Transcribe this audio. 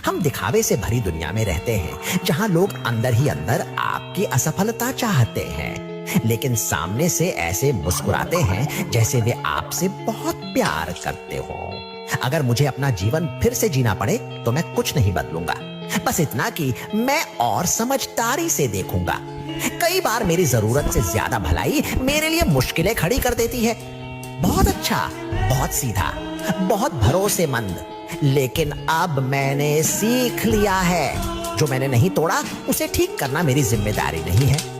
हम दिखावे से भरी दुनिया में रहते हैं, जहां लोग अंदर ही अंदर आपकी असफलता चाहते हैं, लेकिन सामने से ऐसे मुस्कुराते हैं जैसे वे आपसे बहुत प्यार करते हो। अगर मुझे अपना जीवन फिर से जीना पड़े तो मैं कुछ नहीं बदलूंगा, बस इतना कि मैं और समझदारी से देखूंगा। कई बार मेरी जरूरत से ज्यादा भलाई मेरे लिए मुश्किलें खड़ी कर देती है। बहुत अच्छा, बहुत सीधा, बहुत भरोसेमंद, लेकिन अब मैंने सीख लिया है, जो मैंने नहीं तोड़ा उसे ठीक करना मेरी जिम्मेदारी नहीं है।